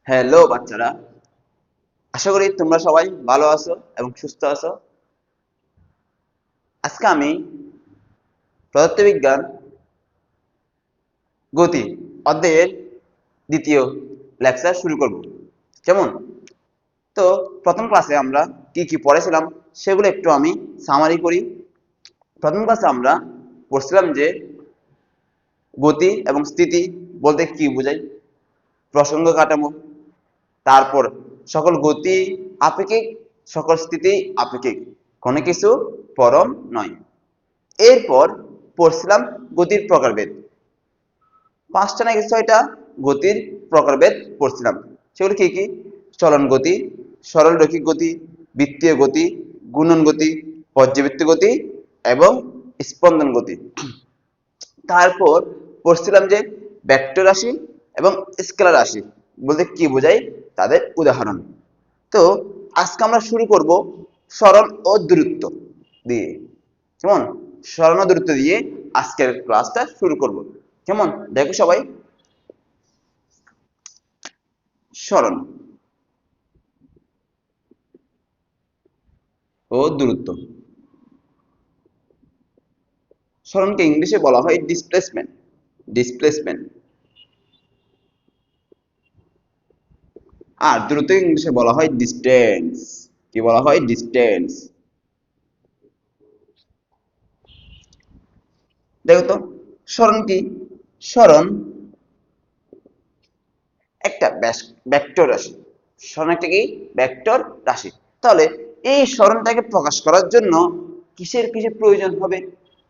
Hello বাচ্চারা, আশা করি তোমরা সবাই ভালো আছো এবং সুস্থ আছো। আজকে আমি পদার্থবিজ্ঞান গতি অধ্যায়ের দ্বিতীয় লেকচার শুরু করব। কেমন? তো প্রথম ক্লাসে আমরা কি কি পড়েছিলাম সেগুলো একটু আমি সামারি করি। প্রথম ক্লাসে আমরা পড়ছিলাম যে গতি এবং স্থিতি বলতে কি বোঝায়, প্রসঙ্গ কাঠামো, তারপর সকল গতি আপেক্ষিক, সকল স্থিতি আপেক্ষিক, কোনো কিছু পরম নয়। এরপর পড়ছিলাম গতির প্রকারভেদ, পাঁচটা নাকি ছয়টা গতির প্রকারভেদ পড়ছিলাম। সেগুলো কি কি? চলন গতি, সরল রৈখিক গতি, বৃত্তীয় গতি, গুণন গতি, পর্যাবৃত্ত গতি এবং স্পন্দন গতি। তারপর পড়ছিলাম যে ভেক্টর রাশি এবং স্কেলার রাশি বলতে কি বোঝায়, তাদের উদাহরণ। তো আজকে আমরা শুরু করব সরণ ও দূরত্ব দিয়ে। কেমন? সরণ ও দূরত্ব দিয়ে আজকের ক্লাসটা শুরু করব। কেমন? দেখো সবাই, সরণ ও দূরত্ব। সরণকে ইংলিশে বলা হয় ডিসপ্লেসমেন্ট। ডিসপ্লেসমেন্ট। আর দূরত্ব ইংলিশে বলা হয় ডিস্টেন্স। কি বলা হয়? ডিস্টেন্স। দেখো তো, সরণ কি? সরণ একটা ভেক্টর রাশি। সরণ একটা কি? ভেক্টর রাশি। তাহলে এই সরণটাকে প্রকাশ করার জন্য কিসের কিসের প্রয়োজন হবে?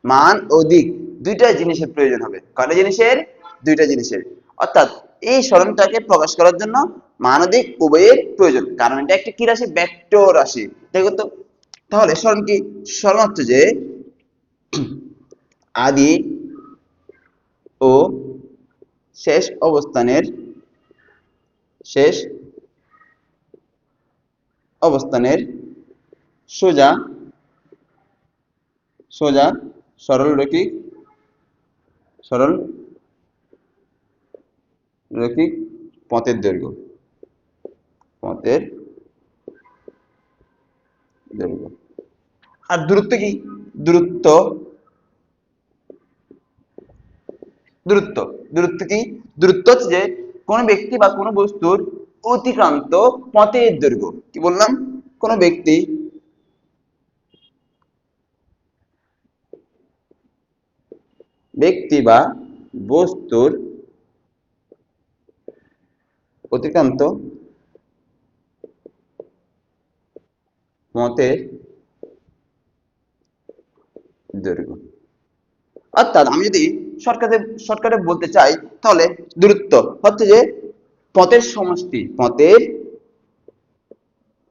মান ও দিক, দুইটা জিনিসের প্রয়োজন হবে। কয়টা জিনিসের? দুইটা জিনিসের। অর্থাৎ এই সরণটাকে প্রকাশ করার জন্য মান ও দিক উভয়ের প্রয়োজন, কারণ এটা একটা কি রাশি? ভেক্টর রাশি। দেখো তো, তাহলে সরণ কি? সরণ হচ্ছে যে আদি ও শেষ অবস্থানের শেষ অবস্থানের সোজা সোজা সরল রৈখিক সরল রৈখিক পথের দৈর্ঘ্য। পথের দৈর্ঘ্য। আর দূরত্ব কি? দূরত্ব দূরত্ব দূরত্ব কি? দূরত্ব হচ্ছে যে কোন ব্যক্তি বা কোন বস্তুর অতিক্রান্ত পথের দৈর্ঘ্য। কি বললাম? কোন ব্যক্তি বা বস্তুর অতিক্রান্ত পথের দৈর্ঘ্য। অর্থাৎ আমি যদি শর্টকাটে বলতে চাই, তাহলে দূরত্ব হচ্ছে যে পথের সমষ্টি।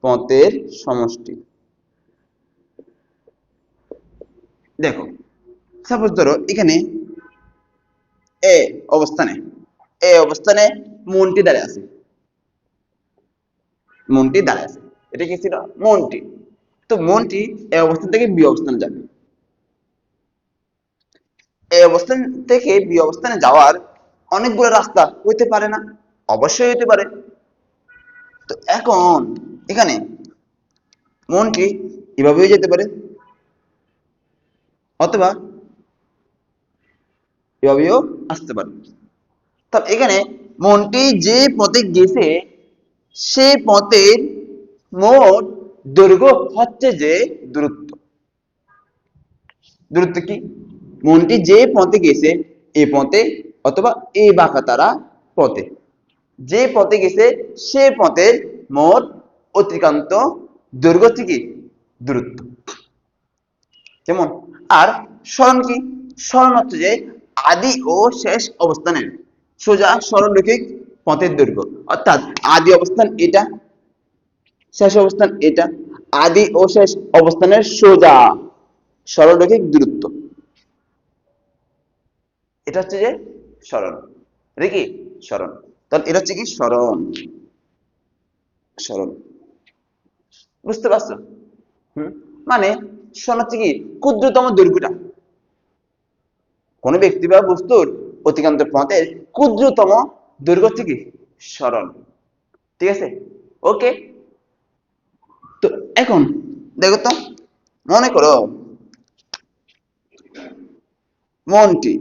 পথের সমষ্টি। দেখো, সাপোজ ধরো এখানে এ অবস্থানে এ অবস্থানে মনটি দাঁড়িয়ে আছে। মনটি দাঁড়ায় আছে। এটা কি ছিল? মনটি। তো মনটি এ অবস্থান থেকে বি অবস্থানে যাবে। এই অবস্থান থেকে বি অবস্থানে যাওয়ার অনেকগুলো রাস্তা হইতে পারে না? অবশ্যই হইতে পারে। তো এখন এখানে মনটি এভাবেও যেতে পারে, অথবা এভাবেও আসতে পারে। তাহলে এখানে মনটি যে পথে গেছে সে পথের মোট দৈর্ঘ্য হচ্ছে যে দূরত্ব। দূরত্ব কি? মনটি যে পথে গেছে এ পথে অথবা এই বাঁকা তারা পথে, যে পথে গেছে সে পথের মোট অতিক্রান্ত দৈর্ঘ্য হচ্ছে কি? দূরত্ব। কেমন? আর সরণ কি? সরণ হচ্ছে যে আদি ও শেষ অবস্থানের সোজা সরল রৈখিক পথের দৈর্ঘ্য। অর্থাৎ আদি অবস্থান এটা, শেষ অবস্থান এটা, আদি ও শেষ অবস্থানের সোজা সরল রৈখিক দূরত্ব। এটা হচ্ছে যে সরণ। এটা কি? সরণ। তাহলে এটা হচ্ছে কি? সরণ। সরণ। বুঝতে পারছো? হুম। মানে সরণ হচ্ছে কি? ক্ষুদ্রতম দৈর্ঘ্যটা। কোন ব্যক্তি বা বস্তুর অতিক্রান্ত পথের ক্ষুদ্রতম দৈর্ঘ্য হচ্ছে কি? সরণ। ঠিক আছে, ওকে। তো এখন দেখো তো, মনে করো মন্টি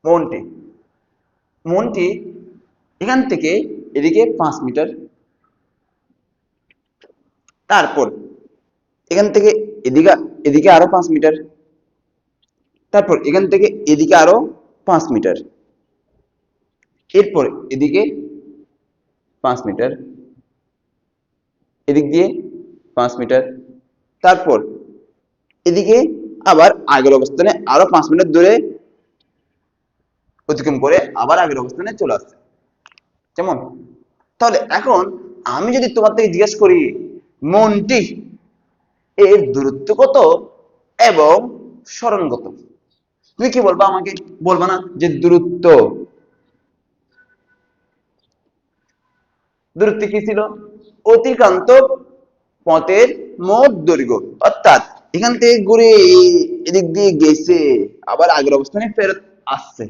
মন্টি মন্টি এখান থেকে এদিকে 5 মিটার, তারপর এখান থেকে এদিকে এদিকে আরো 5 মিটার, তারপর এখান থেকে এদিকে আরো 5 মিটার, এরপর এদিকে 5 মিটার, এদিক দিয়ে 5 মিটার, তারপর এদিকে আবার আগের অবস্থানে আরো 5 মিটার দূরে অতিক্রম করে আবার আগের অবস্থানে চলে আসছে, কেমন? তাহলে এখন আমি যদি তোমার থেকে জিজ্ঞেস করি মনটি এর দূরত্ব কত এবং সরণ কত, তুমি কি বলবা আমাকে? বলবা না যে দূরত্ব দূরত্ব কি ছিল? অতিক্রান্ত পথের মোট দৈর্ঘ্য, অর্থাৎ এখান থেকে ঘুরে এদিক দিয়ে গেছে আবার আগের অবস্থানে ফেরত আসছে,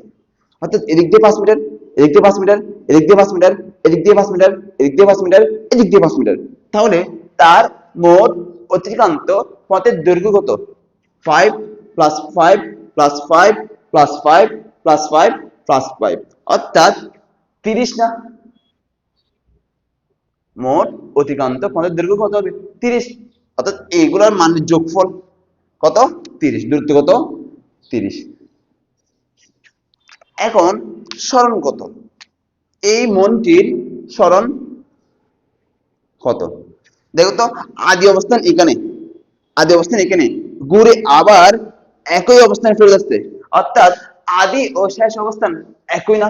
অর্থাৎ এদিক দিয়ে 5 মিটার, এদিক দিয়ে 5 মিটার, এদিক দিয়ে 5 মিটার, এদিক দিয়ে 5 মিটার, এদিক দিয়ে 5 মিটার, এদিক দিয়ে 5 মিটার, তাহলে তার মোট অতিক্রান্ত পথের দৈর্ঘ্য কত? 5 plus 5 plus 5 plus 5 plus 5 plus 5, অর্থাৎ 30 না? মোট অতিক্রান্ত পথের দৈর্ঘ্য কত হবে? 30, অর্থাৎ এইগুলোর মানের যোগফল কত? 30, দূরত্ব কত? 30। এখন সরণ কত? এই মনটির সরণ কত? দেখো তো, আদি অবস্থান এখানে, আদি অবস্থান এখানে, ঘুরে আবার একই অবস্থানে ফেরত আসছে, অর্থাৎ আদি ও শেষ অবস্থান একই না?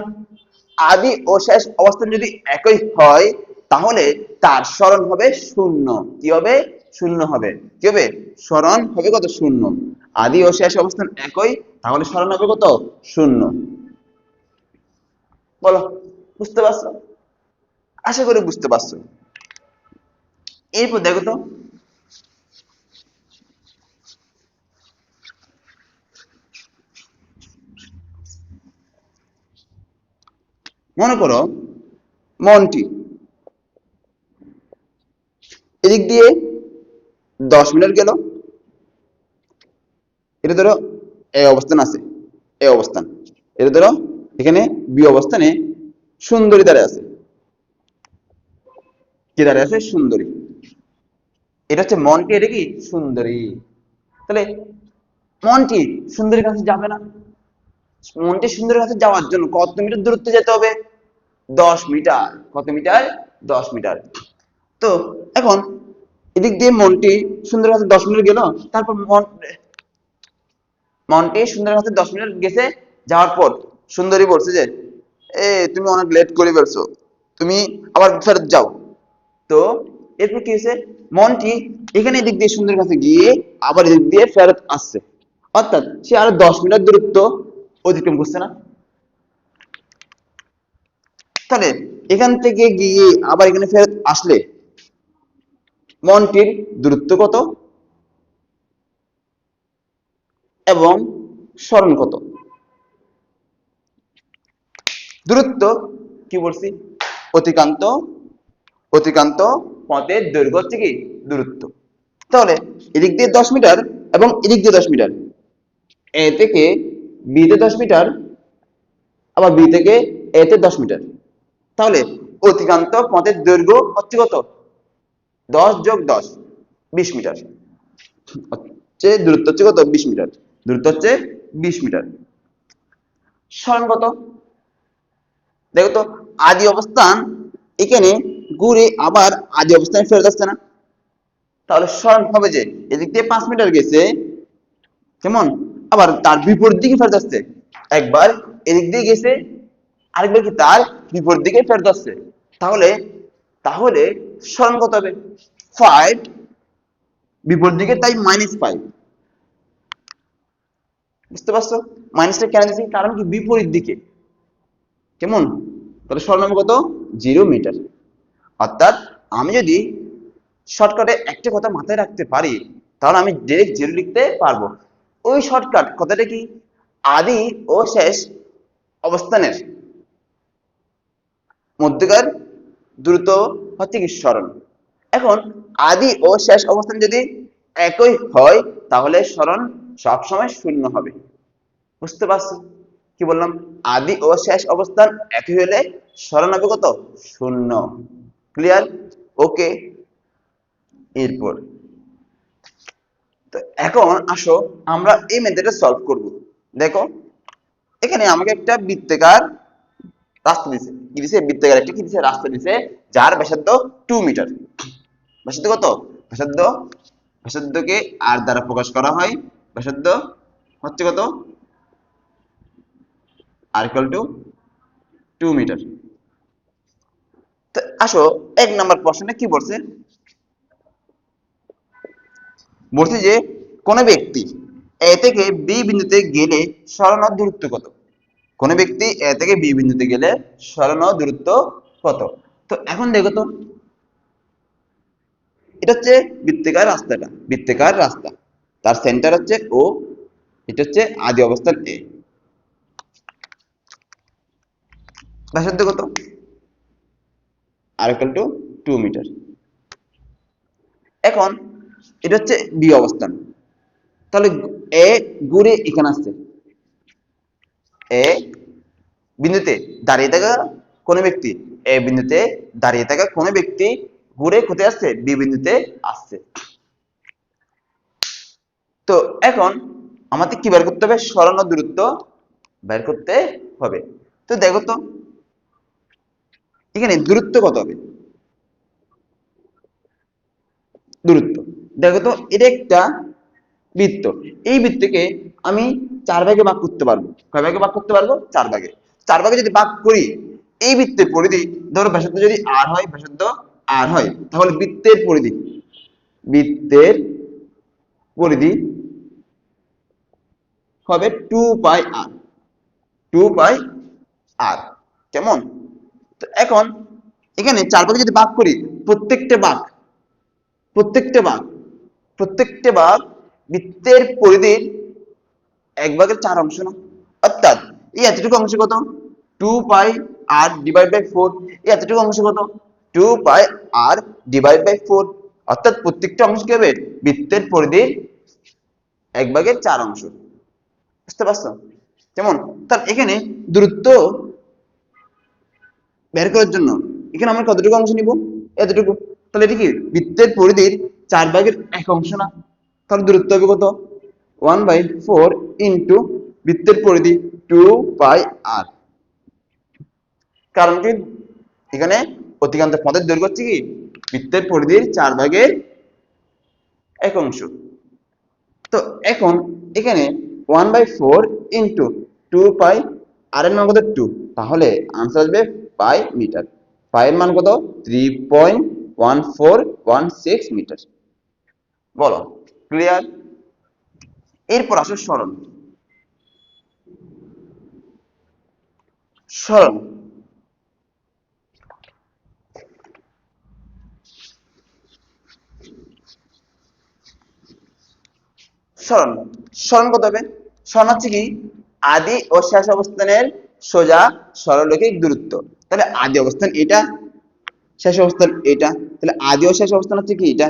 আদি ও শেষ অবস্থান যদি একই হয় তাহলে তার সরণ হবে শূন্য। কি হবে? শূন্য হবে। কি হবে? সরণ হবে কত? শূন্য। আদি ও শেষ অবস্থান একই, তাহলে সরণ হবে কত? শূন্য। বলো, বুঝতে পারছো? আশা করি বুঝতে পারছো। এরপর দেখো তো, মনে করো মনটি এদিক দিয়ে 10 মিটার গেল, এটা ধরো এ অবস্থান আছে, এ অবস্থান, এটা ধরো এখানে বি অবস্থানে সুন্দরী দাঁড়ায় আছে। কি দাঁড়ায় আছে? সুন্দরী। এটা হচ্ছে মনটি, এটা কি সুন্দরী। তাহলে মনটি সুন্দরীর কাছে যাবে না? মনটি সুন্দরীর কাছে যাওয়ার জন্য কত মিটার দূরত্বে যেতে হবে? 10 মিটার। কত মিটার? 10 মিটার। তো এখন এদিক দিয়ে মনটি সুন্দরীর কাছে 10 মিটার গেল, তারপর মনটি সুন্দরীর কাছে 10 মিটার গেছে, যাওয়ার পর সুন্দরী বলছে যে তুমি অনেক লেট করে ফেলছো, তুমি আবার ফেরত যাও। তো এরপর কি হয়েছে? মনটি এখানে এদিক দিয়ে সুন্দরীর কাছে গিয়ে আবার এদিক দিয়ে ফেরত আসছে, অর্থাৎ সে আরো 10 মিটার দূরত্ব অতিক্রম করছে না? তাহলে এখান থেকে গিয়ে আবার এখানে ফেরত আসলে মনটির দূরত্ব কত এবং সরণ কত? দূরত্ব কি বলছি? অতিক্রান্ত অতিক্রান্ত পথের দৈর্ঘ্য হচ্ছে কি দূরত্ব। তাহলে এদিক দিয়ে 10 মিটার এবং এদিক দিয়ে 10 মিটার, এ থেকে বি তে 10 মিটার, আবার বি থেকে এ তে 10 মিটার, তাহলে অতিক্রান্ত পথের দৈর্ঘ্য হচ্ছে কত? 10 যোগ 10, 20 মিটার। হচ্ছে দূরত্ব হচ্ছে কত? 20 মিটার। দূরত্ব হচ্ছে 20 মিটার। সরণ কত? দেখো তো, আদি অবস্থান এখানে ঘুরে আবার আদি অবস্থানে ফেরত আসছে না? তাহলে সরণ হবে যে এদিক দিয়ে 5 মিটার গেছে, কেমন, আবার তার বিপরীত দিকে ফেরত আসছে। একবার এদিক দিয়ে গেছে, আরেকবার কি তার বিপরীত দিকে ফেরত আসছে। তাহলে তাহলে সরণ কত হবে? 5, বিপরীত দিকে তাই -5। বুঝতে পারছো মাইনাসটা কেন দিচ্ছি? কারণ কি বিপরীত দিকে, কেমন? তাহলে সরণ হবে কত? 0 মিটার। অর্থাৎ আমি যদি শর্টকাটে একটা কথা মাথায় রাখতে পারি তাহলে আমি ডাইরেক্ট 0 লিখতে পারবো। ওই শর্টকাট কথাটা কি? আদি ও শেষ অবস্থানের মধ্যকার দ্রুত হচ্ছে কি সরণ। এখন আদি ও শেষ অবস্থান যদি একই হয় তাহলে সরণ সবসময় শূন্য হবে। বুঝতে পারছো কি বললাম? আদি ও শেষ অবস্থান একই হলে সরণ হবে কত? শূন্য। ক্লিয়ার? ওকে। এরপর তো এখন আসো আমরা এই মেথডটা সলভ করব। দেখো এখানে আমাকে একটা বৃত্তাকার রাস্তা দিছে। কি দিছে? বৃত্তাকার একটা কি দিছে? রাস্তা দিছে যার ব্যাসার্ধ 2 মিটার। ব্যাসার্ধ কত? ব্যাসার্ধ, ব্যাসার্ধকে আর দ্বারা প্রকাশ করা হয়। ব্যাসার্ধ হচ্ছে কত? আর ইকুয়াল টু 2 মিটার। তো আসো 1 নাম্বার প্রশ্নে কি বলছে? বলছে যে কোন ব্যক্তি এ থেকে বি বিন্দুতে গেলে সরানোর দূরত্ব কত? কোন ব্যক্তি এ থেকে বি বিন্দুতে গেলে সরানোর দূরত্ব কত? তো এখন দেখো তো, এটা হচ্ছে বৃত্তাকার রাস্তাটা, বৃত্তাকার রাস্তা, তার সেন্টার হচ্ছে ও, এটা হচ্ছে আদি অবস্থান এ, ব্যাসার্ধ কত? আর ইকুয়াল টু 2 মিটার। এখন এটা হচ্ছে বি অবস্থান, তাহলে এ ঘুরে এখানে আসছে, এ বিন্দুতে দাঁড়িয়ে থাকা কোন ব্যক্তি, এ বিন্দুতে দাঁড়িয়ে থাকা কোন ব্যক্তি ঘুরে কোথায় আসছে? বি বিন্দুতে আসছে। তো এখন আমাদের কি বের করতে হবে? সরানোর দূরত্ব বের করতে হবে। তো দেখো তো এখানে দূরত্ব কত হবে? দূরত্ব দেখো তো, এটা একটা বৃত্ত, এই বৃত্তকে আমি 4 ভাগে ভাগ করতে পারবো। কয় ভাগে ভাগ করতে পারবো? 4 ভাগে। 4 ভাগে যদি ভাগ করি, এই বৃত্তের পরিধি ধরো ব্যাসার্ধ যদি আর হয়, ব্যাসার্ধ আর হয়, তাহলে বৃত্তের পরিধি, বৃত্তের পরিধি হবে 2 পাই আর, 2 পাই আর। কেমন? তো এখন এখানে 4 ভাগে যদি ভাগ করি, প্রত্যেকটা ভাগ, প্রত্যেকটা ভাগ, প্রত্যেকটা ভাগ বৃত্তের পরিধির 1/4 অংশ না? অর্থাৎ এই এতটুকু অংশ কত? 2 পাই আর ডিভাইড বাই 4। এই এতটুকু অংশ কত? 2 পাই আর ডিভাইড বাই 4। অর্থাৎ প্রত্যেকটা অংশ কি হবে? বৃত্তের পরিধির 1/4 অংশ। বুঝতে পারছো? কেমন? তাহলে এখানে দূরত্ব বের করার জন্য এখানে আমরা কতটুকু অংশ নিব? এতটুকু। তাহলে এটা কি বৃত্তের পরিধির 4/1 অংশ না? তাহলে দূরত্ব হবে কত? 1/4 ইন্টু বৃত্তের পরিধি 2 পাই আর। কারণ কি এখানে অতিক্রান্ত পথের দৈর্ঘ্য হচ্ছে কি বৃত্তের পরিধির 4/1 অংশ। তো এখন এখানে 1/4 ইন্টু 2 পাই আর এর মান কত? 2। তাহলে আনসার আসবে পাই মিটার। পাই এর মান কত? 3.1416 মিটার। বলো ক্লিয়ার? এরপর আসো সরণ। সরণ সরণ সরণ কত হবে? সরণ হচ্ছে কি আদি ও শেষ অবস্থানের সোজা সরলরৈখিক দূরত্ব। তাহলে আদি অবস্থান এটা, শেষ অবস্থান এটা, তাহলে আদি ও শেষ অবস্থান হচ্ছে কি এটা,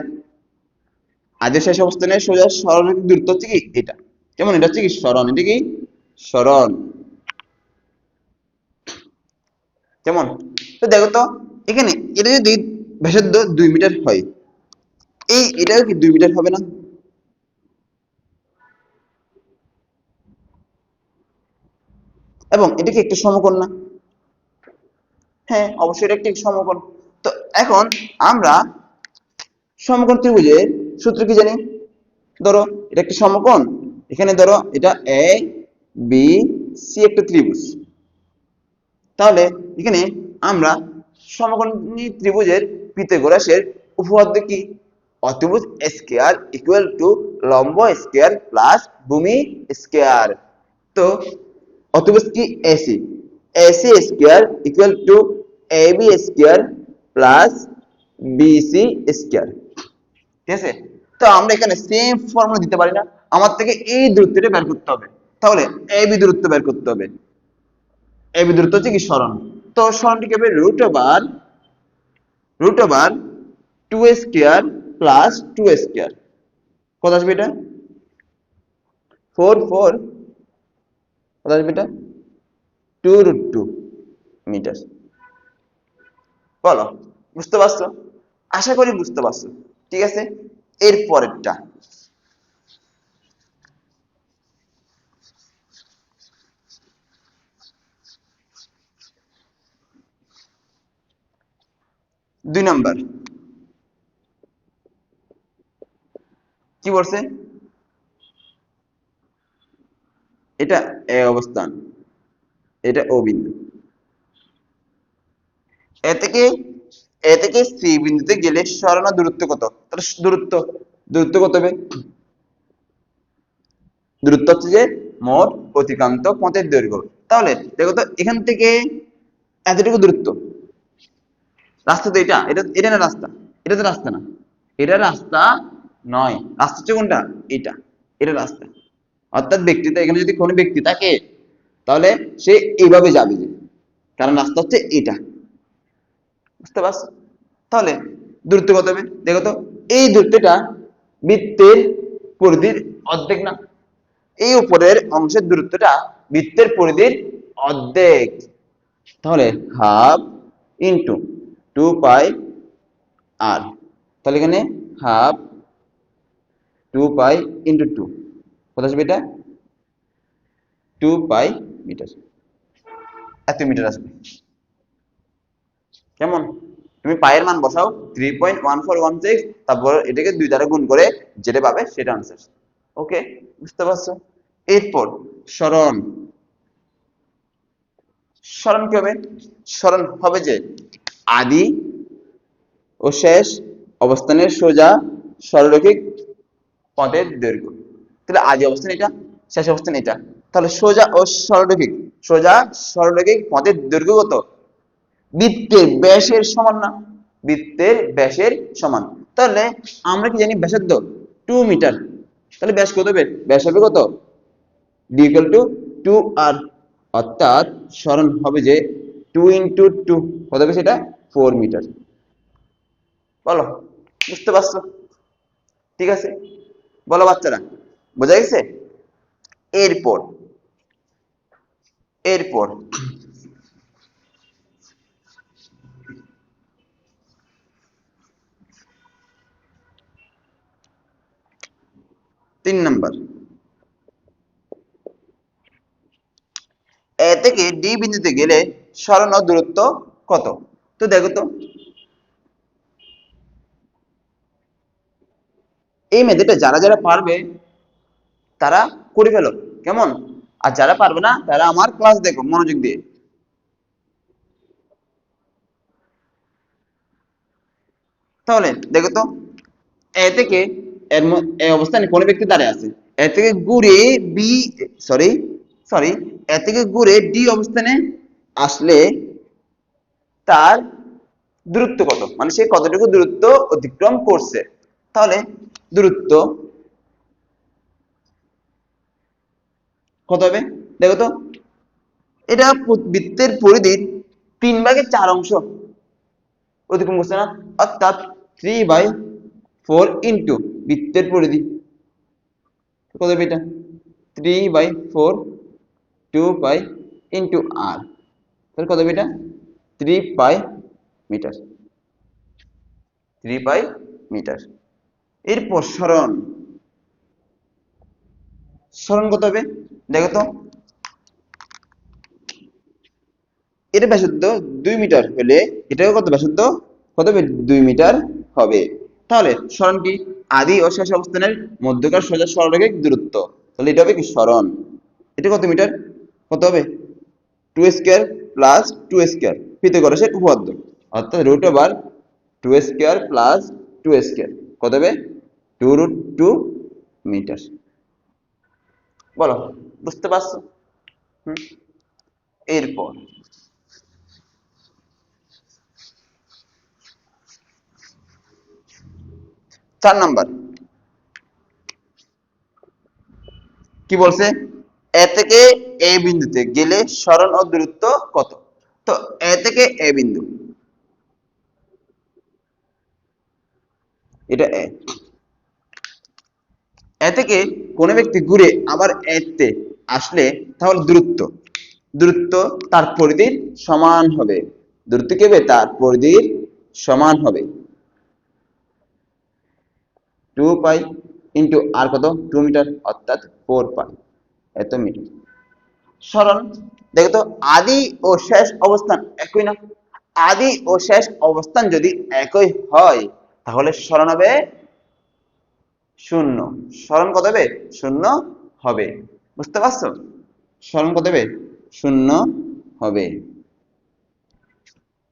আদি ও শেষ অবস্থানের সোজা সরলরৈখিক দূরত্ব হচ্ছে কি এটা। যেমন এটা হচ্ছে কি সরণ, এটা কি সরণ। যেমন তো দেখো তো এখানে এটা যদি ব্যাসার্ধ 2 মিটার হয়, এই এটাও কি 2 মিটার হবে না? এবং এটা কি একটা সমকোণ না? হ্যাঁ অবশ্যই এটা একটি সমকোণ। তো এখন আমরা সমকোণ ত্রিভুজের সূত্র কি জানি? ধরো এটা একটা সমকোণ, এখানে ধরো এটা এ বি সি একটা ত্রিভুজ, তাহলে এখানে আমরা সমকোণী ত্রিভুজের পিথাগোরাসের উপপাদ্য কি? অতিভুজ স্কয়ার ইকুয়াল টু লম্ব স্কয়ার প্লাস ভূমি স্কয়ার। তো অতিভুজ কি? AC, AC square equal to AB square plus BC square. ঠিক আছে? তো আমরা এখানে সেম ফর্মুলা দিতে পারি না? আমার থেকে এই দূরত্বটা বের করতে হবে, তাহলে এবি দূরত্ব বের করতে হবে। এবি দূরত্ব হচ্ছে কি সরণ। তো সরণটি কি হবে root over 2 square plus 2 square. কত আসবে এটা? 4 কত আসবে এটা? 2√2 মিটার। বলো, বুঝতে পারছো? আশা করি বুঝতে পারছো। ঠিক আছে, এর পরেরটা। দুই নাম্বার কি বলছে? এটা এ অবস্থান, এটা ও বিন্দু। এ থেকে সি বিন্দুতে গেলে সরানো দূরত্ব কত? তাহলে দূরত্ব কত হবে? দূরত্ব হচ্ছে যে মোট অতিক্রান্ত পথের দৈর্ঘ্য। তাহলে দেখো তো, এখান থেকে এতটুকু দূরত্ব, রাস্তা তো এটা এটা এটা না রাস্তা, এটা তো রাস্তা না, এটা রাস্তা নয়। রাস্তা হচ্ছে কোনটা? এটা, এটা রাস্তা। অর্থাৎ ব্যক্তিটা, এখানে যদি কোনো ব্যক্তি থাকে তাহলে সে এইভাবে যাবে যে, কারণ রাস্তা হচ্ছে এটা। বুঝতে পারছো? তাহলে দূরত্ব কত হবে দেখো তো? এই দূরত্বটা বৃত্তের পরিধির অর্ধেক না? এই উপরের অংশের দূরত্বটা বৃত্তের পরিধির অর্ধেক। তাহলে হাফ ইন্টু 2 পাই আর। তাহলে এখানে হাফ 2 পাই ইন্টু 2, কত আসবে এটা? 2 পাই মিটার। এত মিটার আসবে। কেমন? তুমি পায়ের মান বসাও 3.1416, তারপর এটাকে 2 দ্বারা গুণ করে যেটা পাবে সেটা আনসার। ওকে, বুঝতে পারছো? এরপর সরণ। সরণ কি হবে? সরণ হবে যে আদি ও শেষ অবস্থানের সোজা সরলরৈখিক পথের দৈর্ঘ্য। তাহলে আদি অবস্থান এটা, শেষ অবস্থান এটা। তাহলে সোজা সরলরৈখিক পথের দৈর্ঘ্য কত? বৃত্তের ব্যাসের সমান না? বৃত্তের ব্যাসের সমান। তাহলে আমরা কি জানি? ব্যাসার্ধ 2 মিটার। তাহলে ব্যাস কত হবে? ব্যাস হবে কত? d equal to 2r। অর্থাৎ সরণ হবে যে 2 × 2, কত হবে সেটা? 4 মিটার। বলো, বুঝতে পারছো? ঠিক আছে, বলো বাচ্চারা, বোঝা গেছে? এরপর এরপর 3 নাম্বার, এ থেকে ডি বিন্দুতে গেলে সরানো দূরত্ব কত? তো দেখো তো, এই মেথডটা যারা যারা পারবে তারা করে ফেলো। কেমন? আর যারা পারবে না তারা আমার ক্লাস দেখো মনোযোগ দিয়ে। তাহলে দেখো তো, এ থেকে এ অবস্থানে কোন ব্যক্তি দাঁড়িয়ে আছে, এ থেকে ঘুরে বি, সরি সরি এ থেকে ঘুরে ডি অবস্থানে আসলে তার দূরত্ব কত? মানে সে কতটুকু দূরত্ব অতিক্রম করছে। তাহলে দূরত্ব কত হবে দেখো তো? এটা বৃত্তের পরিধির 3/4 অতিক্রম করছে না? অর্থাৎ 3/4 ইন্টু বৃত্তের পরিধি, কত হবে এটা? 3/4, 2 পাই ইন্টু আর। তাহলে কত হবে এটা? 3 পাই মিটার। 3 পাই মিটার। এরপর সরণ। সরণ কত হবে দেখো তো? এটা ব্যাসার্ধ 2 মিটার হলে এটাও কত ব্যাসার্ধ? কত হবে? 2 মিটার হবে। তাহলে সরণ কি? আদি ও শেষ অবস্থানের মধ্যকার সোজা সরলরেখিক দূরত্ব। তাহলে এটা হবে কি? সরণ। এটা কত মিটার? কত হবে? 2 স্কয়ার প্লাস 2 স্কয়ার, পিথাগোরাসের উপপাদ্য। অর্থাৎ √2 স্কয়ার প্লাস 2 স্কয়ার, কত হবে? 2√2 মিটার। বলো, বুঝতে পারছো? হুম। এরপর 4 নাম্বার কি বলছে? এ থেকে এ বিন্দুতে গেলে সরণ ও দূরত্ব কত? তো এ থেকে এ বিন্দু, এটা এ থেকে কোনো ব্যক্তি ঘুরে আবার এতে আসলে তাহলে দূরত্ব তার পরিধির সমান হবে। দূরত্ব কি হবে? তার পরিধির সমান হবে। 2 পাই ইন্টু আর কত 2 মিটার, অর্থাৎ 4 পাই এত মিটার। সরণ দেখো তো, আদি ও শেষ অবস্থান একই না? আদি ও শেষ অবস্থান যদি একই হয় তাহলে সরণ হবে শূন্য। সরণ কত হবে? শূন্য হবে। বুঝতে পারছো? সরণ কত হবে? শূন্য হবে।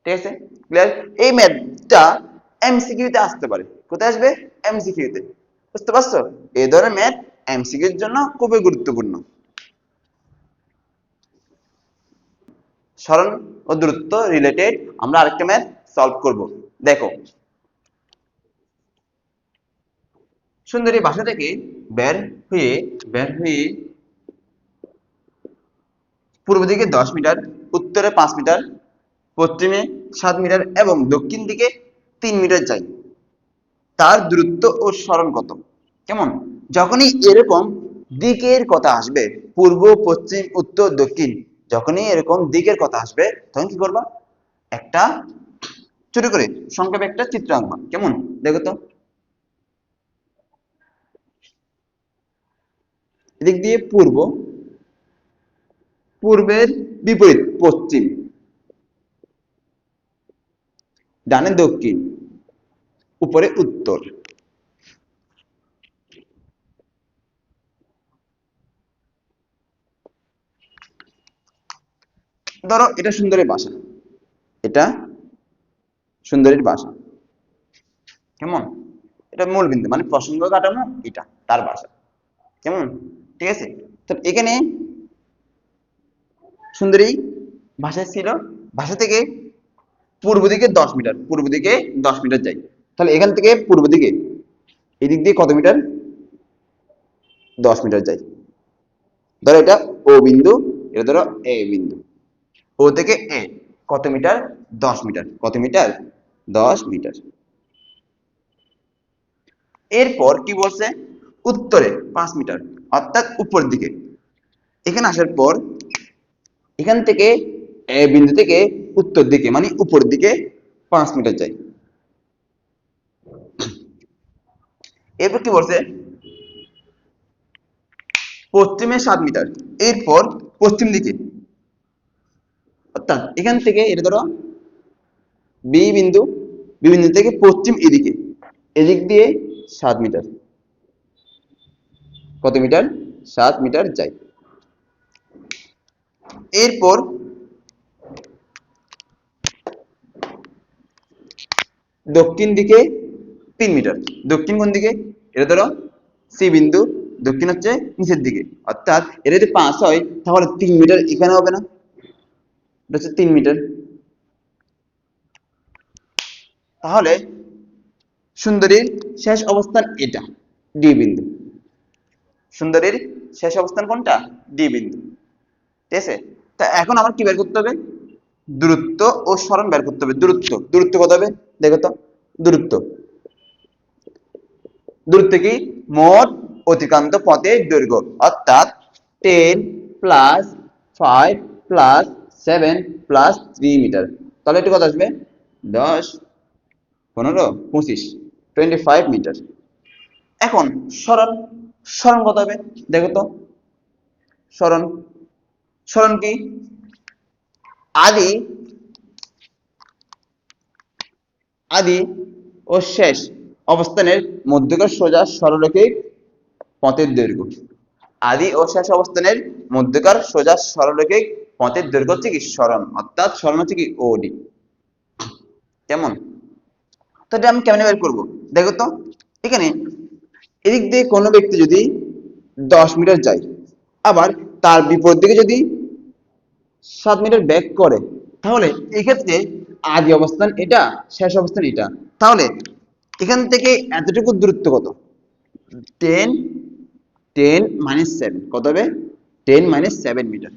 ঠিক আছে, ক্লিয়ার? এই ম্যাথটা এমসিকিউ তে আসতে পারে। কোথায় আসবে? এমসিকিউ তে। বুঝতে পারছো? এই ধরনের ম্যাথ এমসিকিউ এর জন্য খুবই গুরুত্বপূর্ণ। সরণ ও দূরত্ব রিলেটেড আমরা আরেকটা ম্যাথ সলভ করব। দেখো, সুন্দরী বাসা থেকে বের হয়ে পূর্ব দিকে 10 মিটার, উত্তরে 5 মিটার, পশ্চিমে 7 মিটার এবং দক্ষিণ দিকে 3 মিটার যায়। তার দূরত্ব ও সরণ কত? কেমন? যখনই এরকম দিকের কথা আসবে, পূর্ব, পশ্চিম, উত্তর, দক্ষিণ, যখনই এরকম দিকের কথা আসবে তখন কি করবা? একটা ছোট করে সংক্ষেপে একটা চিত্র আঁকবা। কেমন? দেখো তো, এদিক দিয়ে পূর্বের বিপরীত পশ্চিম, ডানে দক্ষিণ, উপরে উত্তর। ধরো এটা সুন্দরীর বাসা, এটা সুন্দরীর বাসা। কেমন? এটা মূল বিন্দু, মানে প্রসঙ্গ কাটানো এটা তার বাসা। কেমন? ঠিক আছে, তো এখানে সুন্দরী বাসায় ছিল, বাসা থেকে পূর্ব দিকে 10 মিটার, পূর্ব দিকে 10 মিটার যাই। তাহলে এখান থেকে পূর্ব দিকে এদিক দিয়ে কত মিটার? 10 মিটার যাই। ধরো এটা ও বিন্দু, এটা ধরো এ বিন্দু। ও থেকে এ কত মিটার? 10 মিটার। কত মিটার? 10 মিটার। এরপর কি বলছে? উত্তরে 5 মিটার, অর্থাৎ উপর দিকে। এখানে আসার পর এখান থেকে এ বিন্দু থেকে উত্তর দিকে মানে উপর দিকে 5 মিটার যাই। এরপর কি বলছে? পশ্চিমে 7 মিটার। এরপর পশ্চিম দিকে, অর্থাৎ এখান থেকে এটা ধরো বি বিন্দু, বি বিন্দু থেকে পশ্চিম এদিকে, এদিক দিয়ে 7 মিটার। কত মিটার? 7 মিটার যাই। এরপর দক্ষিণ দিকে 3 মিটার। দক্ষিণ কোন দিকে? এটা ধরো সি বিন্দু, দক্ষিণ হচ্ছে নিচের দিকে, অর্থাৎ এটা যদি 5 হয় তাহলে 3 মিটার এখানে হবে না? এটা হচ্ছে 3 মিটার। তাহলে সুন্দরীর শেষ অবস্থান এটা, ডি বিন্দু। সুন্দরীর শেষ অবস্থান কোনটা? ডি বিন্দু। ঠিক আছে, তা এখন আমার কি বের করতে হবে? দূরত্ব ও সরণ বের করতে হবে। দূরত্ব কত হবে? দেখো তো, দূরত্ব দূরত্ব কি? মোট অতিক্রান্ত পথের দৈর্ঘ্য, অর্থাৎ 10 প্লাস 5 প্লাস 7 প্লাস 3 মিটার। তাহলে এটা কত আসবে? 10, 15, 25, 25 মিটার। এখন সরণ, সরণ কত হবে? দেখো তো, সরণ সরণ কি? আদি আদি ও শেষ অবস্থানের মধ্যকার সোজা সরলরেখিক পথের দৈর্ঘ্য। আদি ও শেষ অবস্থানের মধ্যকার সোজা সরলরেখিক পথের দৈর্ঘ্য হচ্ছে কি? সরণ, অর্থাৎ সরণ হচ্ছে কি? ওডি। কেমন? তো এটা আমি কেমনে বের করবো? দেখো তো, এখানে এদিক দিয়ে কোনো ব্যক্তি যদি 10 মিটার যায়, আবার তার বিপরীত দিকে যদি 7 মিটার ব্যাক করে, তাহলে এই ক্ষেত্রে আদি অবস্থান এটা, শেষ অবস্থান এটা। তাহলে এখান থেকে এতটুকু দূরত্ব কত? 10 10 - 7 কত হবে? 10 - 7 মিটার।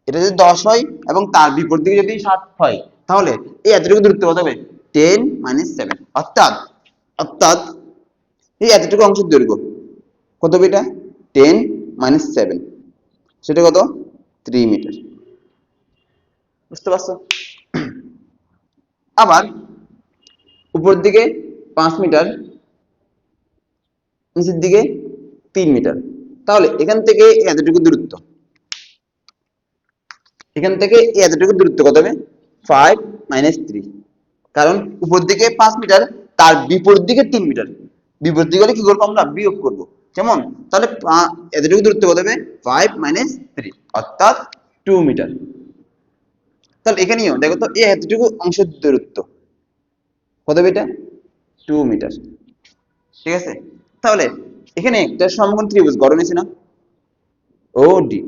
এটা যদি 10 হয় এবং তার বিপরীত দিকে যদি 7 হয়, তাহলে এই এতটুকু দূরত্ব কত হবে? 10 - 7। অর্থাৎ অর্থাৎ এই এতটুকু অংশের দৈর্ঘ্য কত হবে? এটা 10 - 7, সেটা কত? 3 মিটার। বুঝতে পারছো? আবার উপর দিকে 5 মিটার, নিচের দিকে 3 মিটার। তাহলে এখান থেকে এতটুকু দূরত্ব, এখান থেকে এতটুকু দূরত্ব কত হবে? 5 - 3। কারণ উপর দিকে 5 মিটার, তার বিপরীত দিকে 3 মিটার। বিপরীত দিকে হলে কি করবো? আমরা বিয়োগ করব। যেমন তাহলে এতটুকু দূরত্ব কত হবে? 5 - 3, অর্থাৎ 2 মিটার। তাহলে এখানেও দেখো তো এই এতটুকু অংশের দূরত্ব কত হবে? এটা 2 মিটার। ঠিক আছে? তাহলে এখানে একটা সমকোণ ত্রিভুজ গড়ে নিয়েছি না, ও ডি।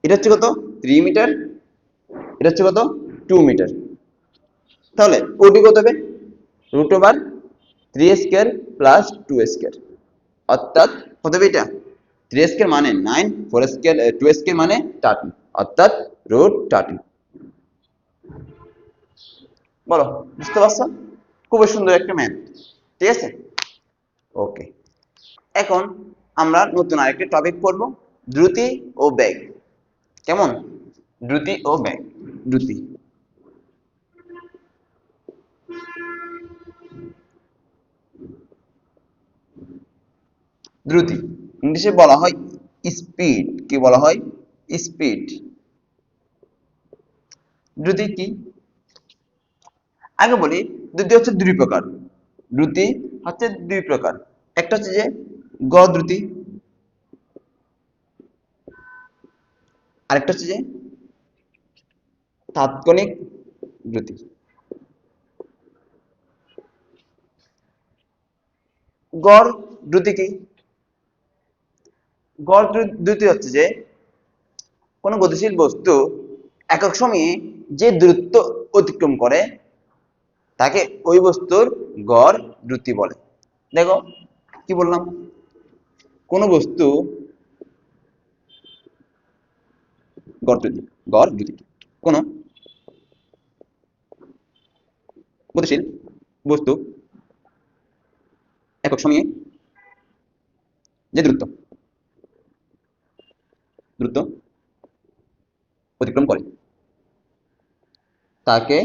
এটা হচ্ছে কত? 3 মিটার। এটা হচ্ছে কত? 2 মিটার। তাহলে ওডি কত হবে? √3 স্কয়ার প্লাস 2 স্কয়ার, অর্থাৎ কত হবে? এটা 3 স্কয়ার মানে 9, 4 স্কয়ার 2 স্কয়ার মানে 13, অর্থাৎ √13। বলো, বুঝতে পারছো? খুব সুন্দর একটা ম্যাথ। ঠিক আছে? ওকে। এখন আমরা নতুন আরেকটি টপিক পড়ব, দ্রুতি ও বেগ। কেমন? দ্রুতি ও বেগ। দ্রুতি, দ্রুতি ইংলিশে বলা হয় স্পিড। কি বলা হয়? স্পিড। দ্রুতি কি? আগে বলি, দ্রুতি হচ্ছে দুই প্রকার। দ্রুতি হচ্ছে দুই প্রকার। একটা হচ্ছে যে গড় দ্রুতি, আরেকটা হচ্ছে যে তাৎক্ষণিক দ্রুতি। গড় দ্রুতি কি? গড় দ্রুতি হচ্ছে যে কোনো গতিশীল বস্তু একক সময়ে যে দূরত্ব অতিক্রম করে তাকে ওই বস্তুর গড় দ্রুতি বলে। দেখো কি বললাম, কোনো বস্তু গড় দ্রুতি, গড় দ্রুতি কোনো গতিশীল বস্তু একক সময়ে যে দূরত্ব দূরত্ব অতিক্রম করে তাকে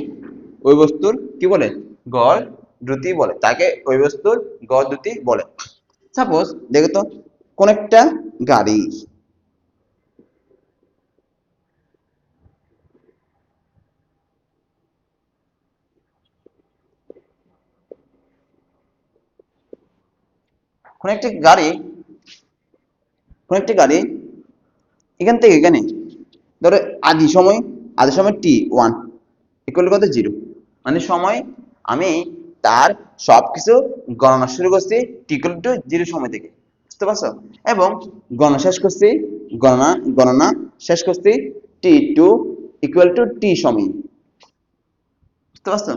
ওই বস্তুর কি বলে? গড় দ্রুতি বলে। তাকে ওই বস্তুর গড় দ্রুতি বলে। সাপোজ দেখো তো, কোন একটা গাড়ি কোন একটি গাড়ি কোন একটি গাড়ি এখান থেকে এখানে ধরো আদি সময় t1 ইকুয়াল কত? 0। মানে সময় আমি তার সবকিছু গণনা শুরু করছি t=0 সময় থেকে। বুঝতে পারছো? এবং গণনা শেষ করছি গণনা শেষ করছি t2 = t সময়। বুঝতে পারছো?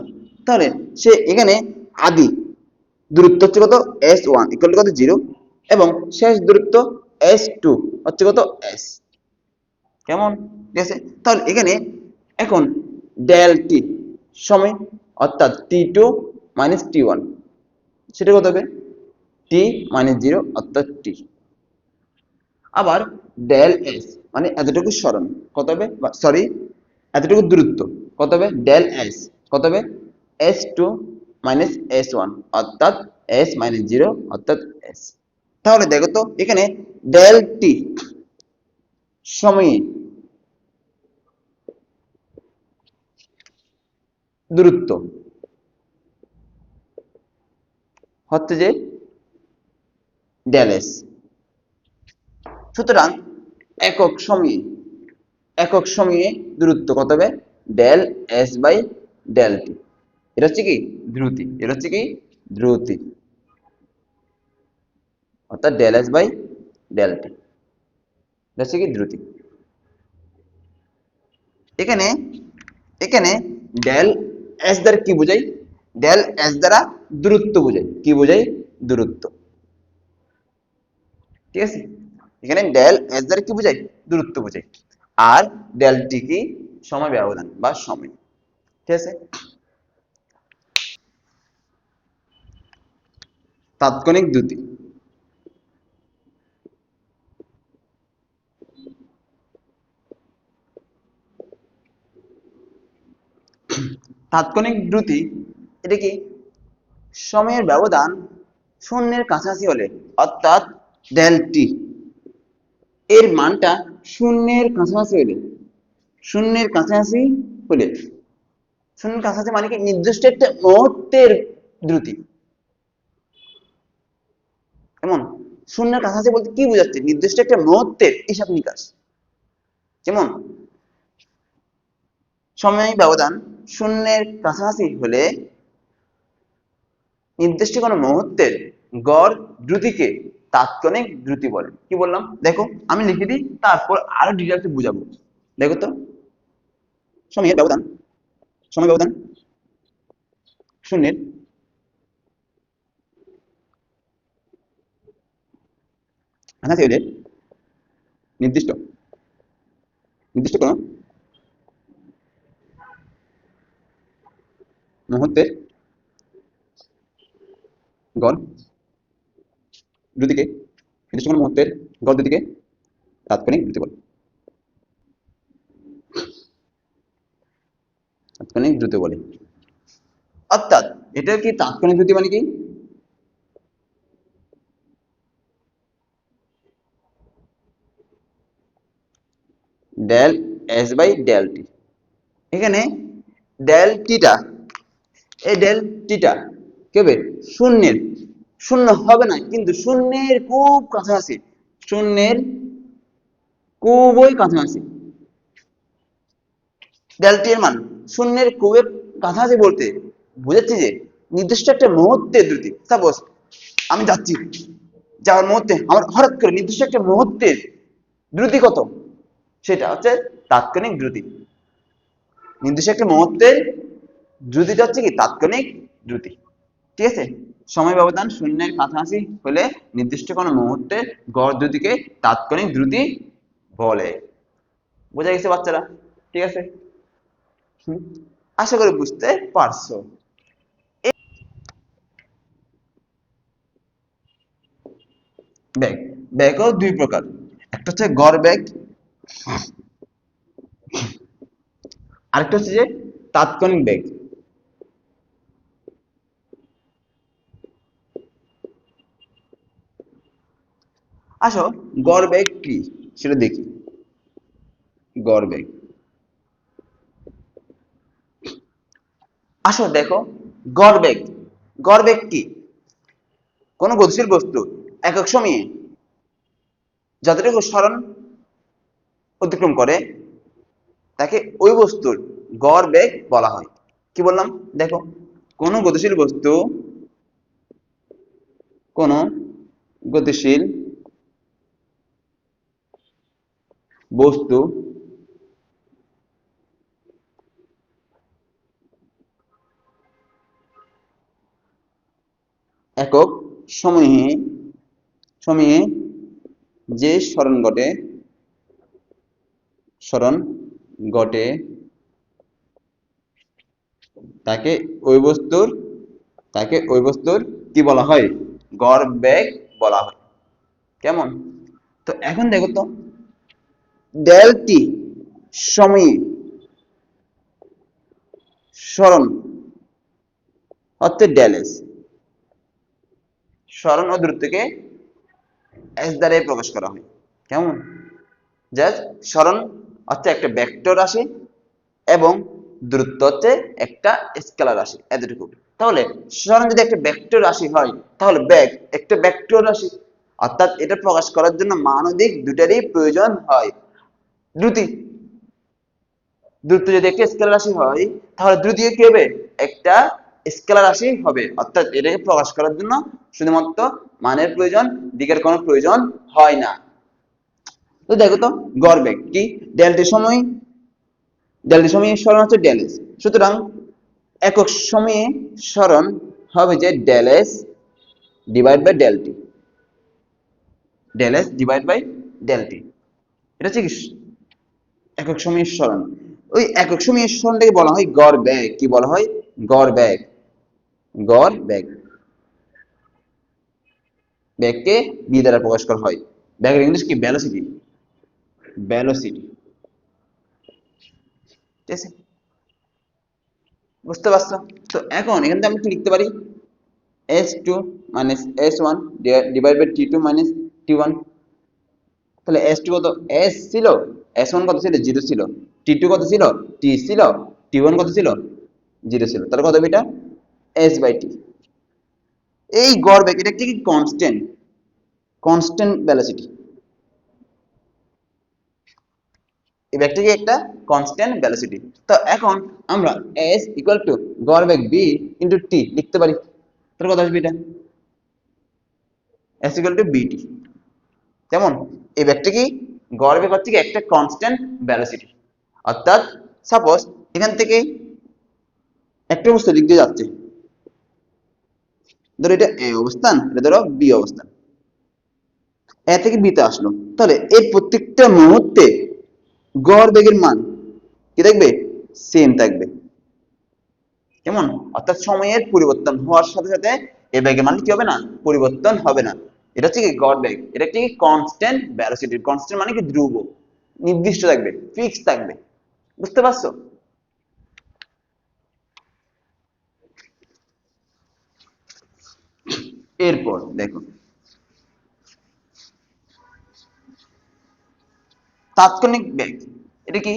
তাহলে সে এখানে আদি দূরত্ব হচ্ছে কত? s1 ইকুয়াল কত? 0, এবং শেষ দূরত্ব s2 হচ্ছে কত? s। কেমন? ঠিক আছে? তাহলে এখানে এখন ডেল টি সময়, অর্থাৎ t2 - t1, সেটা কত হবে? t - 0 অর্থাৎ t। আবার ডেল এস মানে এতটুকু সরণ কত হবে? সরি, এতটুকু দূরত্ব কত হবে? ডেল এস কত হবে? s2 - s1 অর্থাৎ s - 0 অর্থাৎ s। তাহলে দেখো তো এখানে ডেল টি সময়ে দূরত্ব হচ্ছে যে ডেল এস। সুতরাং একক সময়ে দূরত্ব কত হবে? Del S by del T. এটা হচ্ছে কি? দ্রুতি। এটা হচ্ছে কি? দ্রুতি, অর্থাৎ del S by del T. এটা হচ্ছে কি? দ্রুতি। এখানে এখানে ডেল এস দ্বারা কি বোঝাই? ডেল এস দ্বারা দূরত্ব বোঝাই। কি বোঝাই? দূরত্ব। ঠিক আছে? এখানে ডেল এস দ্বারা কি বোঝাই? দূরত্ব বোঝাই। আর ডেল টি কি সময় ব্যবধান বা সময়। ঠিক আছে, তাৎক্ষণিক দ্রুতি। তাৎক্ষণিক দ্রুতি এটা কি সময়ের ব্যবধান শূন্যের কাছাকাছি হলে, অর্থাৎ ডেল টি এর মানটা শূন্যের কাছাকাছি হলে, শূন্যের কাছাকাছি হলে, শূন্যের কাছাকাছি মানে কি নির্দিষ্ট একটা মুহূর্তের দ্রুতি। যেমন শূন্যের কাছাকাছি বলতে কি বোঝাচ্ছে, নির্দিষ্ট একটা মুহূর্তের হিসাব নিকাশ। যেমন সময় ব্যবধান শূন্যের কাছাকাছি হলে নির্দিষ্ট কোনো মুহূর্তের গড় দ্রুতিকে তাৎক্ষণিক দ্রুতি বলে। কি বললাম দেখো, আমি লিখে দিই, তারপর আরো ডিটেলসে বুঝাবো। দেখো তো, সময়ের ব্যবধান, সময় ব্যবধান শূন্যের কাছাকাছি হলে নির্দিষ্ট নির্দিষ্ট কোনো মুহূর্তের গড় দ্রুতিকে, নির্দিষ্ট কোনো মুহূর্তের গড় দ্রুতিকে তাৎক্ষণিক দ্রুতি বলে। তাৎক্ষণিক দ্রুতি বলে, অর্থাৎ এটা কি তাৎক্ষণিক দ্রুতি মানে কি, del S by del T. এখানে ডেল টিটা, এই ডেল টিটা কি হবে, শূন্যের, শূন্য হবে না কিন্তু শূন্যের খুব কাছাকাছি, শূন্যের খুবই কাছাকাছি। ডেল টি এর মান শূন্যের খুবই কাছাকাছি বলতে বুঝাচ্ছি যে নির্দিষ্ট একটা মুহূর্তের দ্রুতি। সাপোজ আমি যাচ্ছি, যাওয়ার মুহূর্তে আমার হঠাৎ করে নির্দিষ্ট একটা মুহূর্তের দ্রুতি কত, সেটা হচ্ছে তাৎক্ষণিক দ্রুতি। নির্দিষ্ট একটা মুহূর্তের দ্রুতিটা হচ্ছে কি তাৎক্ষণিক দ্রুতি। ঠিক আছে, সময় ব্যবধান শূন্যের কাছাকাছি হলে নির্দিষ্ট কোনো মুহূর্তে গড় দ্রুতিকে তাৎক্ষণিক দ্রুতি বলে। বোঝা গেছে বাচ্চারা? ঠিক আছে, আশা করি বুঝতে পারছো। বেগ, বেগও দুই প্রকার, একটা হচ্ছে গড় বেগ, আরেকটা হচ্ছে যে তাৎক্ষণিক বেগ। আসো গড় বেগ কি সেটা দেখি। গড় বেগ, আসো দেখো, গড় বেগ, গড় বেগ কি, কোন গতিশীল বস্তু একক সময়ে যতটুকু সরণ অতিক্রম করে তাকে ওই বস্তুর গড় বেগ বলা হয়। কি বললাম দেখো, কোন গতিশীল বস্তু, কোন গতিশীল বস্তু একক সময়ে সময়ে যে সরণ ঘটে, সরণ ঘটে তাকে ওই বস্তুর, তাকে ওই বস্তুর কি বলা হয়, গড় বেগ বলা হয়। কেমন? তো এখন দেখো তো, ডেল টি সময়ে সরণ হচ্ছে ডেল এস, সরণ ও দূরত্বকে এস দ্বারা প্রকাশ করা হয়। কেমন? জাস্ট সরণ হচ্ছে একটা ভেক্টর রাশি এবং দূরত্ব হচ্ছে একটা স্কেলার রাশি, এতটুকু। তাহলে সরণ যদি একটা ভেক্টর রাশি হয় তাহলে বেগ একটা ভেক্টর রাশি, অর্থাৎ এটা প্রকাশ করার জন্য মান ও দিক দুটারই প্রয়োজন হয়। দ্রুতি, দ্রুত যদি একটা স্কেলার রাশি হয় তাহলে দ্রুতিও কি হবে, একটা স্কেলার রাশি হবে, অর্থাৎ এটাকে প্রকাশ করার জন্য শুধুমাত্র মানের প্রয়োজন, দিকের কোনো প্রয়োজন হয় না। তো দেখো তো, গড় বেগ কি, ডেল্টা সময়, ডেল্টা সময়ে সরণ হচ্ছে ডেল এস, সুতরাং একক সময়ে সরণ হবে যে del S divide by del T, del S divide by del T. এটা হচ্ছে কি একক সময়ের সরণ। ওই একক সময়ের সরণটাকে বলা হয় গড় বেগ। কি বলা হয়? গড় বেগ। গড় বেগ। বেগকে বি দ্বারা প্রকাশ করা হয়। বেগের ইংলিশ কি? ভেলোসিটি। ভেলোসিটি। ঠিক আছে, বুঝতে পারছো? তো এখন এখান থেকে আমি কি লিখতে পারি? s2 minus s1 divide by t2 minus t1। তাহলে s2 কত? s ছিল, s1 কত ছিল? 0 ছিল। t2 কত ছিল? t ছিল। t1 কত ছিল? 0 ছিল। তাহলে কত হবে এটা? s by t। এই গড় বেগ এটা কি কনস্ট্যান্ট? Constant velocity. এই ব্যাগটি একটা কনস্ট্যান্ট ভেলোসিটি। তো এখন আমরা s ইকুয়াল টু গড় বেগ b ইনটু t লিখতে পারি। তাহলে কত আসবে এটা? s equal to bt। যেমন এই ব্যাগটি কি গড় বেগ হচ্ছে কি একটা কনস্ট্যান্ট ভেলোসিটি। অর্থাৎ সাপোজ এখান থেকে একটা বস্তু দিক দিয়ে যাচ্ছে, ধরো এটা a অবস্থান, এটা ধরো b অবস্থান। a থেকে b তে আসলো, তাহলে এই প্রত্যেকটা মুহূর্তে গড় বেগের মান কি থাকবে? সেম থাকবে। কেমন? অর্থাৎ সময়ের পরিবর্তন হওয়ার সাথে সাথে এই বেগের মান কি হবে না? পরিবর্তন হবে না। এটা হচ্ছে কি গড় বেগ। এটা কি কনস্ট্যান্ট ভেলোসিটি। কনস্ট্যান্ট মানে কি? ধ্রুব, নির্দিষ্ট থাকবে, ফিক্স থাকবে। বুঝতে পারছো? এরপর দেখো তাৎক্ষণিক বেগ। এটা কি?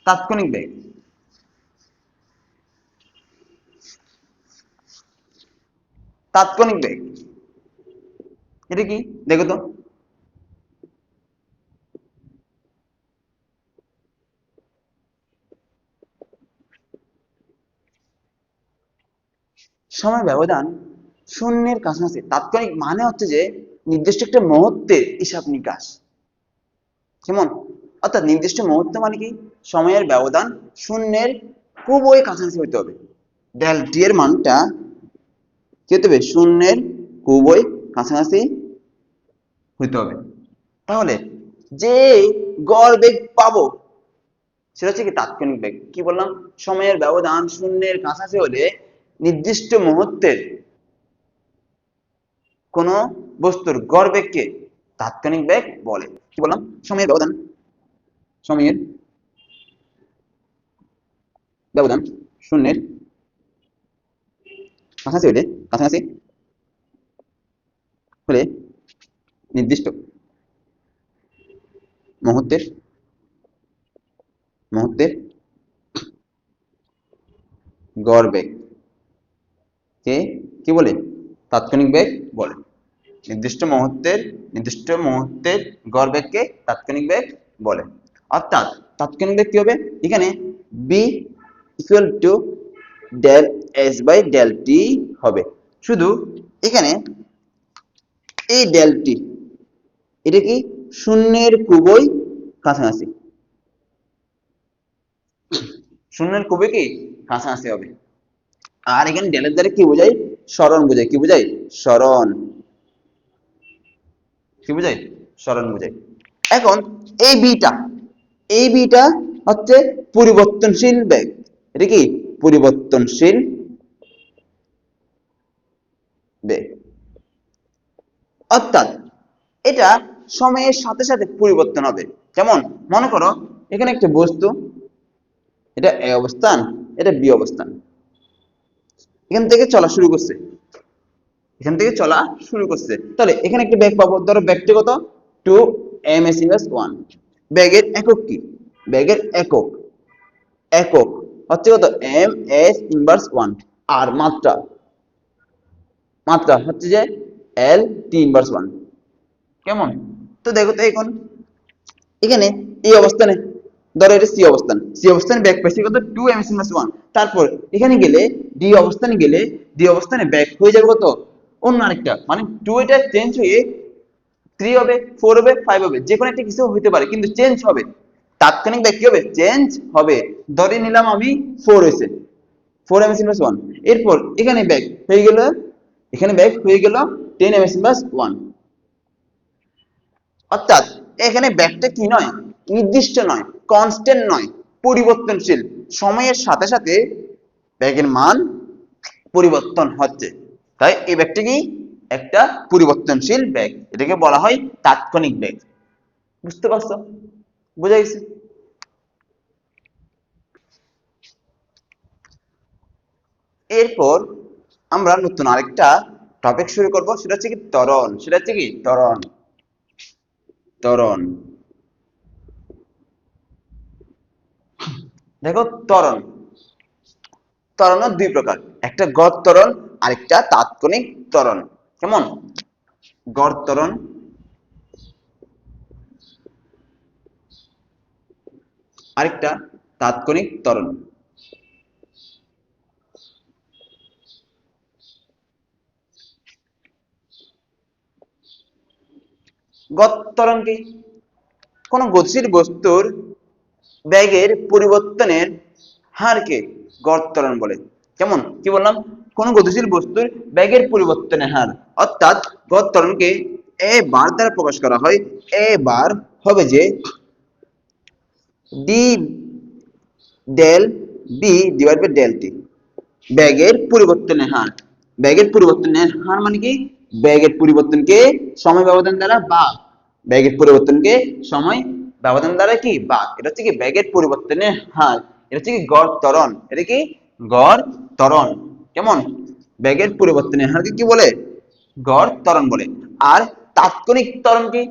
তাৎক্ষণিক বেগ। তাৎক্ষণিক বেগ এটা কি? দেখো তো। সময় ব্যবধান শূন্যের কাছাকাছি। তাৎক্ষণিক মানে হচ্ছে যে নির্দিষ্ট একটা মুহূর্তের হিসাব নিকাশ। কেমন? অর্থাৎ নির্দিষ্ট মুহূর্ত মানে কি? সময়ের ব্যবধান শূন্যের খুবই কাছাকাছি হইতে হবে। ডেল টি এর মানটা কি হতে হবে? শূন্যের খুবই কাছাকাছি হইতে হবে। তাহলে যে গড় বেগ পাবো সেটা হচ্ছে কি? তাৎক্ষণিক বেগ। কি বললাম? সময়ের ব্যবধান শূন্যের কাছাকাছি হলে নির্দিষ্ট মুহূর্তের কোন বস্তুর গড় বেগকে তাৎক্ষণিক বেগ বলে। কি বললাম? সময়ের ব্যবধান, সময়ের ব্যবধান শূন্যের কাছাকাছি হলে, কাছাকাছি হলে নির্দিষ্ট মুহূর্তের মুহূর্তের গড় বেগ কে কি বলে? তাৎক্ষণিক বেগ বলে। নির্দিষ্ট মুহূর্তের গড় বেগকে তাৎক্ষণিক বেগ বলে। অর্থাৎ তাৎক্ষণিক বেগ কি হবে? এখানে V equal to del S by del T হবে। শুধু এখানে এই ডেল টি এটা কি? শূন্যের খুবই কাছাকাছি। শূন্যের খুবই কি? কাছাকাছি হবে। আর এখানে ডেলের দ্বারা কি বোঝায়? সরণ বোঝায়। কি বোঝায়? সরণ। কি বোঝায়? সরণ বোঝায়। এখন এই বিটা হচ্ছে পরিবর্তনশীল বেগ। এটা কি? পরিবর্তনশীল বেগ। অর্থাৎ এটা সময়ের সাথে সাথে পরিবর্তন হবে। যেমন মনে করো এখানে একটা বস্তু, এটা এ অবস্থান, এটা বি অবস্থান। এখান থেকে চলা শুরু করছে, এখান থেকে চলা শুরু করছে। তাহলে এখানে একটা বেগ পাবো। ধরো বেগটা কত? 2 ms ইনভার্স 1। বেগের একক কি? বেগের একক একক হচ্ছে কত? M S inverse 1। আর মাত্রা, মাত্রা হচ্ছে যে এল টি ইনভার্স 1। কেমন? তো দেখো তো এখন এখানে এই অবস্থানে, ধরো এটা সি অবস্থানে ব্যাক পাইছি কত? 2 ms ইনভার্স 1। তারপর এখানে গেলে ডি অবস্থানে ব্যাক হয়ে যাবে কত? অন্য আরেকটা, মানে 2 এটা চেঞ্জ হয়ে 3 হবে, 4 হবে, 5 হবে, যে কোনো একটা কিছু হতে পারে, কিন্তু চেঞ্জ হবে। তাৎক্ষণিক ব্যাক কি হবে? চেঞ্জ হবে। ধরে নিলাম আমি 4 হয়েছে, 4 ms ইনভার্স 1। এরপর এখানে ব্যাক হয়ে গেল, এখানে ব্যাক হয়ে গেল 10 ms ইনভার্স 1। অর্থাৎ এখানে ব্যাকটা কি নয়? নির্দিষ্ট নয়, কনস্ট্যান্ট নয়, পরিবর্তনশীল। সময়ের সাথে সাথে ব্যাগের মান পরিবর্তন হচ্ছে, তাই এই ব্যাগটি কি একটা পরিবর্তনশীল ব্যাগ, এটাকে বলা হয় তাৎক্ষণিক ব্যাগ। বুঝতে পারছো? বুঝা গেছে? এরপর আমরা নতুন আরেকটা টপিক শুরু করব, সেটা হচ্ছে কি ত্বরণ। সেটা হচ্ছে কি ত্বরণ। ত্বরণ, দেখো ত্বরণ, ত্বরণ দুই প্রকার, একটা গড় ত্বরণ আরেকটা তাৎক্ষণিক ত্বরণ। কেমন? গড় ত্বরণ আরেকটা তাৎক্ষণিক ত্বরণ। গড় ত্বরণ কি? কোন গতিশীল বস্তুর বেগের পরিবর্তনের হারকে গড় ত্বরণ বলে। কেমন? কি বললাম? কোন গতিশীল বস্তুর বেগের পরিবর্তনের হার, অর্থাৎ গড় ত্বরণকে এ বার দ্বারা প্রকাশ করা হয়। এ বার হবে যে D del D divide by del T, বেগের পরিবর্তনের হার। বেগের পরিবর্তনের হার মানে কি? বেগের পরিবর্তনকে সময় ব্যবধান দ্বারা ভাগ, বেগের পরিবর্তনকে সময় ব্যবধান দ্বারা কি ভাগ, এটা হচ্ছে কি বেগের পরিবর্তনের হার। এটা হচ্ছে কি গড় ত্বরণ। এটা কি গড় ত্বরণ। কেমন? বেগের পরিবর্তনের হারকে কি বলে? গড় ত্বরণ বলে। আর তাৎক্ষণিক ত্বরণ কি?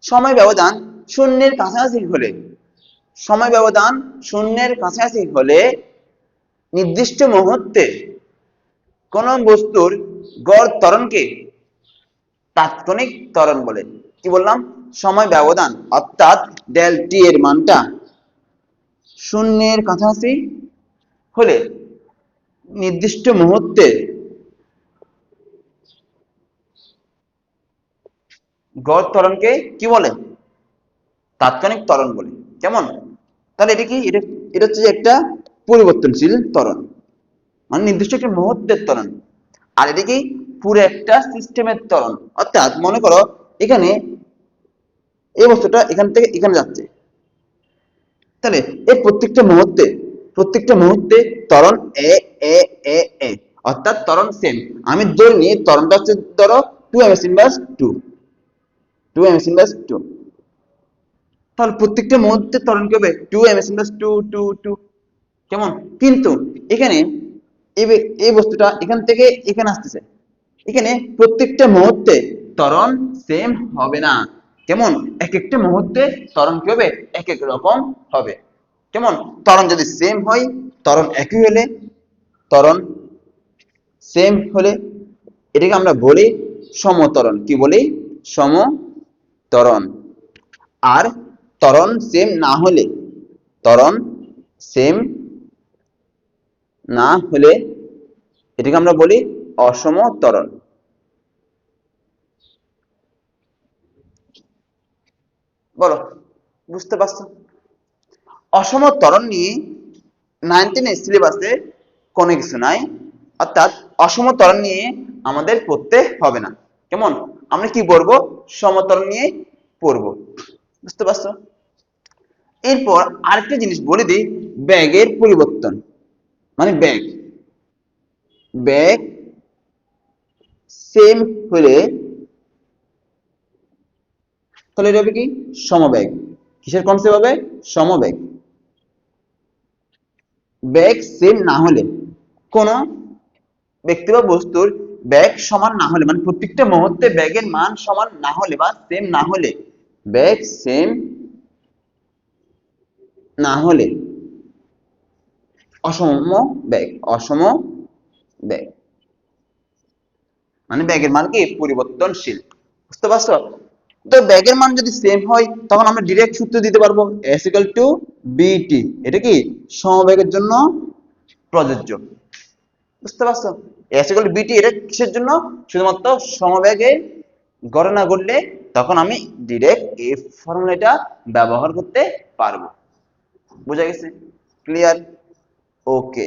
সময় ব্যবধান শূন্যের কাছাকাছি হলে, সময় ব্যবধান শূন্যের কাছাকাছি হলে নির্দিষ্ট মুহূর্তে কোন বস্তুর গড় ত্বরণকে তাৎক্ষণিক ত্বরণ বলে। কি বললাম? সময় ব্যবধান অর্থাৎ ডেল টি এর মানটা শূন্যের কাছাকাছি হলে নির্দিষ্ট মুহূর্তে গড় ত্বরণকে কি বলে? তাৎক্ষণিক ত্বরণ বলে। কেমন? তাহলে এটা কি? এটা হচ্ছে একটা পরিবর্তনশীল ত্বরণ, মানে নির্দিষ্ট একটা মুহূর্তের ত্বরণ। আর এটা কি? পুরো একটা সিস্টেমের ত্বরণ। অর্থাৎ মনে করো এখানে এই বস্তুটা এখান থেকে এখানে যাচ্ছে, তাহলে এই প্রত্যেকটা মুহূর্তে ত্বরণ এ এ এ এ, অর্থাৎ ত্বরণ সেম। আমি ধরে নিই ত্বরণটা হচ্ছে ধরো 2 ms ইনভার্স 2, 2 ms ইনভার্স 2, তাহলে প্রত্যেকটা মুহূর্তে ত্বরণ কি হবে? 2 ms ইনভার্স 2 2 2। কেমন? কিন্তু এখানে এই বস্তুটা এখান থেকে এখানে আসতেছে, এখানে প্রত্যেকটা মুহূর্তে ত্বরণ সেম হবে না। কেমন? এক একটা মুহূর্তে ত্বরণ কি হবে? এক এক রকম হবে। কেমন? ত্বরণ যদি সেম হয়, ত্বরণ একই হলে, ত্বরণ সেম হলে এটাকে আমরা বলি সমত্বরণ। কি বলি? সমত্বরণ। আর ত্বরণ সেম না হলে, ত্বরণ সেম না হলে এটাকে আমরা বলি অসমত্বরণ। বলো, বুঝতে পারছো? অসমত্বরণ নিয়ে 19 সিলেবাসে কোনো কিছু নাই, অর্থাৎ অসমত্বরণ নিয়ে আমাদের পড়তে হবে না। কেমন? আমরা কি পড়বো? সমত্বরণ নিয়ে পড়বো। বুঝতে পারছো? এরপর আরেকটা জিনিস বলে দিই, ব্যাগের পরিবর্তন মানে ব্যাগ, ব্যাগ সেম হলে তাহলে এটা হবে কি? সমবেগ। কিসের কনসেপ্ট হবে? সমবেগ। বেগ সেম না হলে, কোন ব্যক্তি বা বস্তুর বেগ সমান না হলে, মানে প্রত্যেকটা মুহূর্তে বেগের মান সমান না হলে বা সেম না হলে, বেগ সেম না হলে অসম বেগ, অসম বেগ মানে বেগের মান কি? পরিবর্তনশীল। বুঝতে পারছো? তো বেগের মান যদি সেম হয় তখন আমরা ডিরেক্ট সূত্র দিতে পারবো s = bt। এটা কি? সমবেগের জন্য প্রযোজ্য। বুঝতে পারছো? s = bt এটা কিসের জন্য? শুধুমাত্র সমবেগে গণনা করলে তখন আমি ডিরেক্ট এই ফর্মুলাটা ব্যবহার করতে পারবো। বুঝা গেছে? ক্লিয়ার? ওকে।